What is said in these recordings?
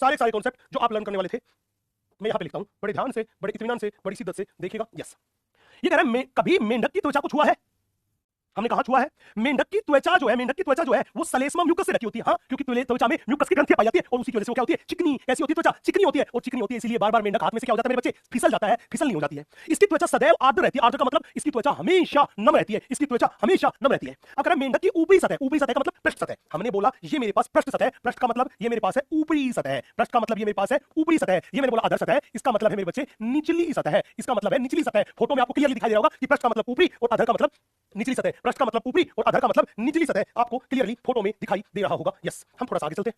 सारे सारे कॉन्सेप्ट जो आप लर्न करने वाले थे मैं यहां पे लिखता हूं, बड़े ध्यान से, बड़े इत्मीनान से, बड़ी शिद्दत से देखिएगा। यस, ये कह रहा है कभी मेंढक की त्वचा को छुआ है? हमने कहा छुआ है। मेंढक की त्वचा जो है वो सलेस्मा म्यूकस से ढकी होती है। हाँ, क्योंकि त्वचा में म्यूकस की ग्रंथियां पाई जाती है और उसी की वजह से वो क्या होती है, चिकनी। कैसी होती है त्वचा? चिकनी होती है। और चिकनी होती है इसलिए बार बार मेंढक हाथ में से क्या हो जाता है मेरे बच्चे, फिसल जाता है, फिसल नहीं हो जाती है। इसकी त्वचा सदैव आर्द्र रहती है। आर्द्र का मतलब इसकी त्वचा हमेशा नम रहती है। इसकी त्वचा हमेशा नम रहती है। अगर मेंढक की ऊपरी सतह, ऊपरी सतह का मतलब पृष्ठ सतह, हमने बोला ये मेरे पास पृष्ठ सतह, पृष्ठ का मतलब ये मेरे पास है ऊपरी सतह, पृष्ठ का मतलब ये मेरे पास है ऊपरी सतह, ये मैंने बोला अधर सतह, इसका मतलब है मेरे बच्चे निचली सतह, इसका मतलब है निचली सतह। फोटो में आपको क्लियरली दिखाई दे रहा होगा कि पृष्ठ का मतलब ऊपरी और अधर का मतलब निचली सतह, पृष्ठ का मतलब ऊपरी और अधर का मतलब निचली सतह, आपको क्लियरली फोटो में दिखाई दे रहा होगा। यस, हम थोड़ा सा आगे चलते हैं।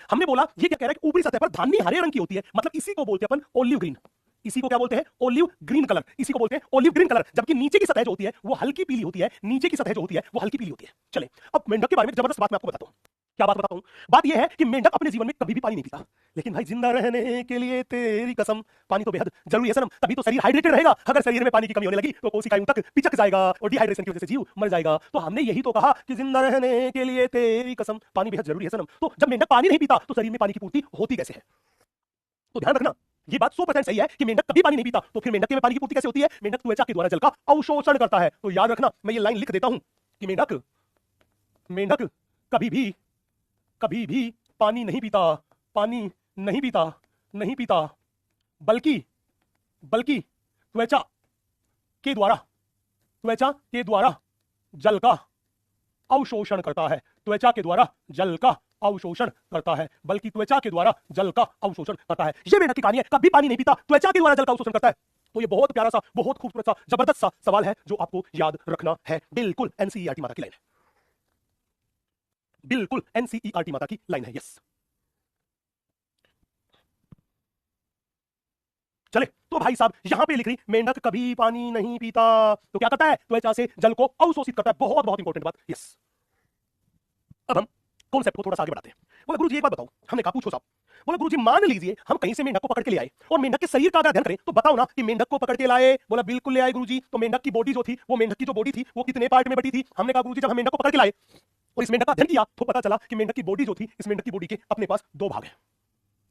हमने बोला ये क्या कह रहा है कि ऊपरी सतह पर धानी हरे रंग की होती है, मतलब इसी को बोलते हैं अपन ओलिव ग्रीन। इसी को क्या बोलते हैं? Olive green colour. इसी को बोलते हैं ओलिव ग्रीन कलर। जबकि नीचे की सतह जो होती है वो हल्की पीली होती है। नीचे की सतह जो होती है वो हल्की पीली होती है। चले, अब मेंढक के बारे में जबरदस्त बात मैं आपको बताता हूं। क्या बात बताता हूं? बात यह है कि मेंढक अपने जीवन में कभी भी पानी नहीं पीता। लेकिन भाई जिंदा रहने के लिए तेरी कसम, पानी तो बेहद जरूरी है सनम, तभी तो शरीर हाइड्रेटेड रहेगा। अगर शरीर में पानी की कमी होने लगी तो कोशिकाओं तक पिचक जाएगा और डिहाइड्रेशन की वजह से जीव मर जाएगा। तो हमने यही तो कहा कि जिंदा रहने के लिए तेरी कसम, पानी बेहद जरूरी है सनम। तो जब मेंढक पानी नहीं पीता तो शरीर में पानी की पूर्ति होती कैसे है? तो ध्यान रखना, ये बात 100% सही है कि मेंढक कभी पानी नहीं पीता। तो फिर मेंढक में पानी की पूर्ति कैसे होती है? मेंढक त्वचा के द्वारा जल का अवशोषण करता है। तो याद रखना, मैं ये लाइन लिख देता हूं कि मेंढक मेंढक कभी भी पानी नहीं पीता, पानी नहीं पीता, नहीं पीता, बल्कि त्वचा के द्वारा जल का अवशोषण करता है। त्वचा के द्वारा जल का अवशोषण करता है, बल्कि त्वचा के द्वारा जल का अवशोषण करता है। ये मेंढक की कहानी है, कभी पानी नहीं पीता, त्वचा के द्वारा जल का अवशोषण करता है। तो ये बहुत प्यारा सा, बहुत खूबसूरत सा, जबरदस्त सा सवाल है जो आपको याद रखना है। बिल्कुल एनसीईआरटी माता की लाइन है, बिल्कुल एनसीईआरटी माता की लाइन है। यस, चले तो भाई साहब यहां पे लिख रही मेंढक कभी पानी नहीं पीता, तो क्या करता है? त्वचा से जल को अवशोषित करता है। बहुत बहुत इंपॉर्टेंट बात। यस, अब हम कॉन्सेप्ट को थोड़ा सा आगे बढ़ाते हैं। बोला गुरुजी एक बात बताओ। हमने कहा पूछो साहब। बोला गुरुजी मान लीजिए हम कहीं से मेंढक को पकड़ के ले आए और मेंढक के शरीर का अगर अध्ययन करें तो बताओ ना कि मेंढक को पकड़ के लाए। बोला बिल्कुल ले आए गुरुजी। तो मेंढक की बॉडी जो थी, वो मेंढक की जो बॉडी थी वो कितने पार्ट में बटी थी? हमने कहा गुरुजी जब हम मेंढक को पकड़ के लाए और इस मेंढक का अध्ययन किया तो पता चला कि मेंढक की बॉडी जो थी, इस मेंढक की बॉडी के अपने पास दो भाग है।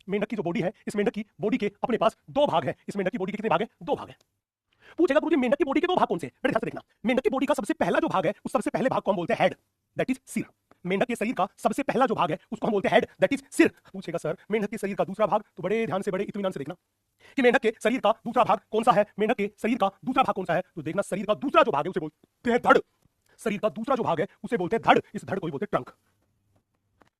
मेंढक की जो बॉडी है, इस मेंढक की बॉडी के अपने पास दो भाग है। इस मेंढक की बॉडी के कितने भाग है? दो भाग है। पूछेगा गुरुजी मेंढक की बॉडी के दो भाग कौन से? बड़े ध्यान से देखना। मेंढक की बॉडी का सबसे पहला जो भाग है, उस सबसे पहले भाग को हम बोलते हैं हेड, दैट इज सिर। मेंढक के शरीर का सबसे पहला जो भाग है उसको हम बोलते हैं हेड, दैट इज सिर। पूछेगा सर मेंढक के शरीर का दूसरा भाग? तो बड़े ध्यान से, बड़े इत्मीनान से देखना कि मेंढक के शरीर का दूसरा भाग कौन सा है। मेंढक के शरीर का दूसरा भाग कौन सा है? तो देखना, शरीर का दूसरा जो भाग है उसे बोलते हैं धड़। शरीर का दूसरा जो भाग है उसे बोलते हैं धड़। इस धड़ को ही बोलते हैं ट्रंक।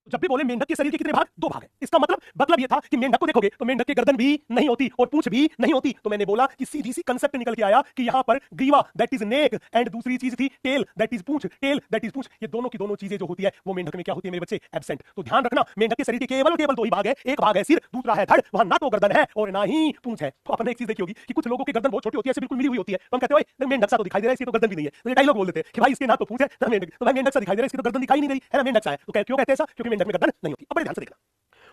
जब भी बोले मेंढक के शरीर के कितने भाग? दो भाग है। इसका मतलब ये था कि मेंढक को देखोगे तो मेंढक के गर्दन भी नहीं होती और पूंछ भी नहीं होती। तो मैंने बोला कि सीधी सी कंसेप्ट निकल के आया कि यहां पर ग्रीवा दैट इज नेक एंड दूसरी चीज थी tell that is Poonch. Tell that is पूंछ, ये दोनों की दोनों चीजें जो होती है वो मेंढक में क्या होती है मेरे बच्चे? एब्सेंट। तो ध्यान रखना, मेंढक के शरीर के केवल दो ही भाग है। एक भाग है सिर, दूसरा है धड़। वहां ना तो गर्दन है और ना ही पूंछ है। तो आपने एक चीज देखी होगी कि कुछ लोगों की गर्दन बहुत छोटी होती है, ऐसे बिल्कुल मिली हुई होती है। तो हम कहते हैं मेंढक सा तो दिखाई दे रहा है, इसकी तो गर्दन भी नहीं है। तो ये डायलॉग बोल देते हैं कि भाई इसके ना तो पूंछ है ना मेंढक, तो भाई मेंढक सा दिखाई दे रहा है, इसकी तो गर्दन दिखाई नहीं दे रही है ना, मेंढक सा है। तो क्यों कहते हैं ऐसा? क्योंकि मेंढक में गर्दन नहीं होती। अब बड़े ध्यान से देखना।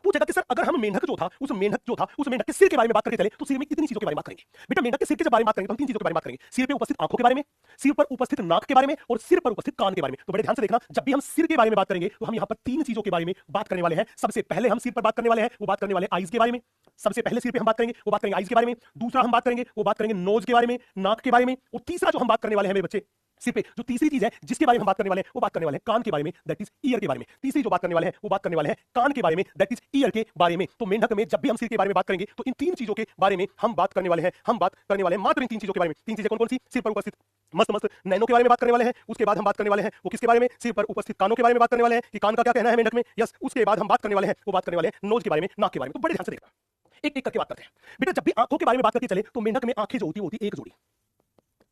पूछेगा कि सर अगर हम मेंढक जो था उस मेंढक के सिर के बारे में बात करके चले तो सिर में कितनी चीजों के बारे में बात करेंगे? बेटा मेंढक के सिर के बारे में बात करेंगे तो हम तीन चीजों के बारे में बात करेंगे। सिर पे उपस्थित आंखों के बारे में, सिर पर उपस्थित नाक के बारे में और सिर पर उपस्थित कान के बारे में। तो बड़े ध्यान से देखना, जब भी हम सिर के बारे में बात करेंगे तो हम यहाँ पर तीन चीजों के बारे में बात करने वाले हैं। सबसे पहले हम सिर पर बात करने वाले हैं, वो बात करने वाले आईज के बारे में। सबसे पहले सिर पे हम बात करेंगे वो बात करेंगे आईज के बारे में। दूसरा हम बात करेंगे वो बात करेंगे नोज के बारे में, नाक के बारे में। और तीसरा जो हम बात करने वाले हैं मेरे बच्चे, सिर पे जो तीसरी चीज है जिसके बारे में हम बात करने वाले हैं वो बात करने वाले हैं कान के बारे में, दैट इज ईयर के बारे में। तीसरी जो बात करने वाले हैं वो बात करने वाले हैं कान के बारे में, दैट इज ईयर के बारे में। तो मेंढक में जब भी हम सिर के बारे में बात करेंगे तो इन तीन चीजों के बारे में हम बात करने वाले हैं। हम बात करने वाले हैं मात्र इन तीन चीजों के बारे में। तीन चीजें कौन कौन सी? सिर पर उपस्थित मस्त नैनों के बारे में बात करने वाले हैं। उसके बाद हम बात करने वाले हैं वो किसके बारे में? सिर पर उपस्थित कानों के बारे में बात करने वाले हैं कि कान का क्या कहना है मेंढक में। यस, उसके बाद हम बात करने वाले हैं वो बात करने वाले हैं नोज के बारे में, नाक के बारे में। तो बड़े ध्यान से देखना, एक एक करके बात करते हैं। बेटा जब भी आंखों के बारे में बात करके चले तो मेंढक में आंखें जो होती है एक जोड़ी।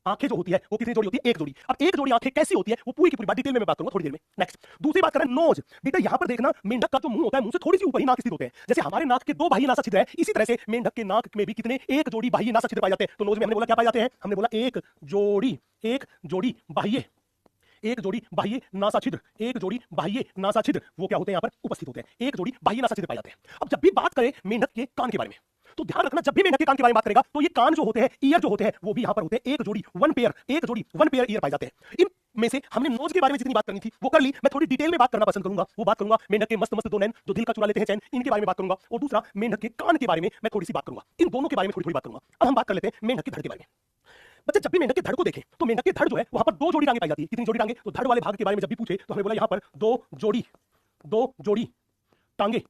आंखें जो होती है वो कितनी जोड़ी होती है? एक जोड़ी। अब एक जोड़ी आंखें कैसी होती है वो पूरी की पूरी बात डिटेल में मैं बात करूंगा थोड़ी देर में। नेक्स्ट, दूसरी बात करें नोज। बेटा यहां पर देखना, मेंढक का जो मुंह होता है मुंह से थोड़ी सी ऊपर ही नाक स्थित होते हैं। जैसे हमारे नाक के दो बाह्य नासा छिद्र है, इसी तरह से मेंढक के नाक में भी कितने? एक जोड़ी बाह्य नासा छिद्र पाए जाते हैं। तो नोज में हमने बोला क्या पाए जाते हैं? हमने बोला एक जोड़ी बाह्य, एक जोड़ी बाह्य नासा छिद्र, एक जोड़ी बाह्य नासा छिद्र वो क्या होते हैं? यहां पर उपस्थित होते हैं। एक जोड़ी बाह्य नासा छिद्र पाए जाते हैं। अब जब भी बात करें मेंढक के कान के बारे में तो ध्यान रखना जब भी मेंढक के कान के बारे में बात करेगा तो ये कान जो होते हैं, ईयर जो होते हैं, वो भी यहां पर होते हैं एक जोड़ी वन पेयर ईयर पाए जाते हैं। इन में से हमने नोज के बारे में जितनी बात करनी थी वो कर ली। मैं थोड़ी डिटेल में बात करना पसंद करूंगा, वो बात करूंगा मेंढक के मस्त मस्त दो नैन जो दिल का चुरा लेते हैं चैन, इनके बारे में बात करूंगा। और दूसरा मेंढक के कान के बारे में मैं थोड़ी सी बात करूंगा। इन दोनों के बारे में थोड़ी थोड़ी बात करूंगा। अब हम बात कर लेते हैं मेंढक के धड़ के बारे में। बच्चे जब भी मेंढक के धड़ को देखें तो मेंढक के धड़ जो है वहां पर दो जोड़ी टांगे पाई जाती है। कितनी जोड़ी टांगे? तो धड़ वाले भाग के बारे में जब भी पूछे तो हमने बोला यहां पर दो जोड़ी टांगे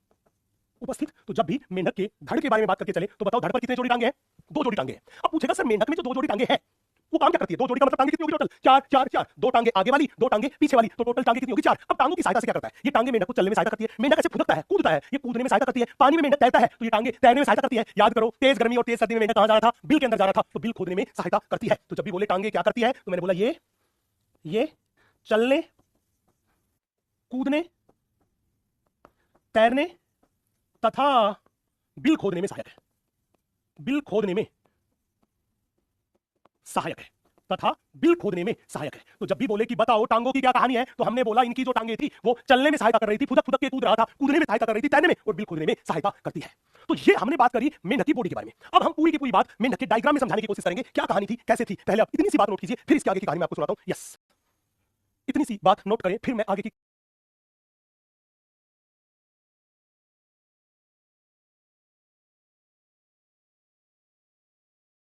उपस्थित। तो जब भी मेंढक के धड़ के बारे में बात करके चले तो बताओ धड़ पर कितने जोड़ी टांगे हैं? दो जोड़ी टांगे हैं। अब पूछेगा सर मेंढक में जो दो जोड़ी टांगे हैं वो काम क्या करती है? दो जोड़ी का मतलब टांगे कितनी होगी टोटल? चार चार चार। दो टांगे आगे वाली, दो टांगे पीछे वाली, तो टोटल टांगे कितनी होगी? चार। अब टांगों की सहायता से क्या करता है? ये टांगे मेंढक को चलने में सहायता करती है। मेंढक ऐसे फुदकता है, कूदता है, ये कूदने में सहायता करती है। पानी में मेंढक तैरता है तो ये टांगे तैरने में सहायता करती है। याद करो तेज गर्मी और तेज सर्दी में मेंढक कहां जा रहा था? बिल के अंदर जा रहा था, तो बिल खोदने में सहायता करती है। तो जब भी बोले टांगे क्या करती है तो मैंने बोला ये चलने, कूदने, तैरने तथा बिल खोदने में सहायक है। बिल खोदने में सहायक है तथा बिल खोदने में सहायक है। तो जब भी बोले कि बताओ टांगों की क्या कहानी है तो हमने बोला इनकी जो टांगे थी वो चलने में सहायता कर रही थी, फुदक फुदक के कूद रहा था, कूदने में सहायता कर रही थी, तैरने में और बिल खोदने में सहायता करती है। तो ये हमने बात करी मेंढक की बॉडी के बारे में। अब हम पूरी की पूरी बात मेंढक के डायग्राम में समझाने की कोशिश करेंगे क्या कहानी थी, कैसे थी। पहले आप इतनी सी बात नोट कीजिए, फिर इसके आगे की कहानी मैं आपको सुनाता हूं। यस, इतनी सी बात नोट करें फिर मैं आगे की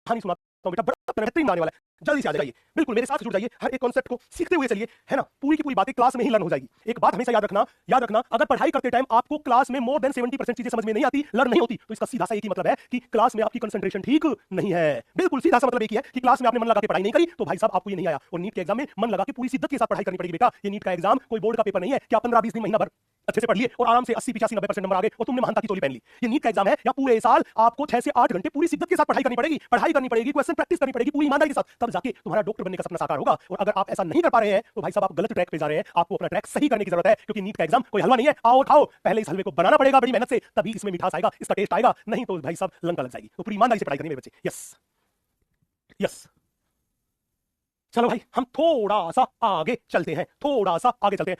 कहानी सुनाता हूं। बेटा बड़ा बेहतरीन आने वाला है, जल्दी से आ जाइए, बिल्कुल मेरे साथ जुड़ जाइए, हर एक कॉन्सेप्ट को सीखते हुए चलिए, है ना। पूरी की पूरी बातें क्लास में ही लर्न हो जाएगी। एक बात हमेशा याद रखना, अगर पढ़ाई करते टाइम आपको क्लास में मोर देन 70% चीजें समझ में नहीं आती, लर्न नहीं होती, तो इसका सीधा सा एक ही मतलब है कि क्लास में आपकी कंसंट्रेशन ठीक नहीं है। बिल्कुल सीधा सा मतलब एक ही है कि क्लास में आपने मन लगा के पढ़ाई नहीं करी तो भाई साहब आपको ये नहीं आया। और नीट के एग्जाम में मन लगा के पूरी शिद्दत के साथ पढ़ाई करनी पड़ेगी बेटा। ये नीट का एग्जाम कोई बोर्ड का पेपर नहीं है क्या 15-20 दिन महीना भर अच्छे से पढ़ लिए और आराम से 80-85-90% नंबर आ गए और तुमने महानता की चोली पहन ली। ये नीट का एग्जाम है या पूरे साल आपको 6 से 8 घंटे पूरी शिद्दत के साथ पढ़ाई करनी पड़ेगी, क्वेश्चन प्रैक्टिस करनी पड़ेगी पूरी ईमानदारी के साथ, तब जाके तुम्हारा डॉक्टर बनने का सपना साकार होगा। और अगर आप ऐसा नहीं कर पा रहे हैं तो भाई साहब आप गलत ट्रैक पे जा रहे हैं, आपको अपना ट्रैक सही करने की जरूरत है। क्योंकि नीट का एग्जाम कोई हलवा नहीं है, आओ खाओ, पहले इस हलवे को बनाना पड़ेगा बड़ी मेहनत से, तभी इसमें मिठास आएगा, इसका टेस्ट आएगा, नहीं तो भाई साहब लंका लग जाएगी। तो पूरी ईमानदारी से पढ़ाई करनी मेरे बच्चे। यस चलो भाई हम थोड़ा सा आगे चलते हैं,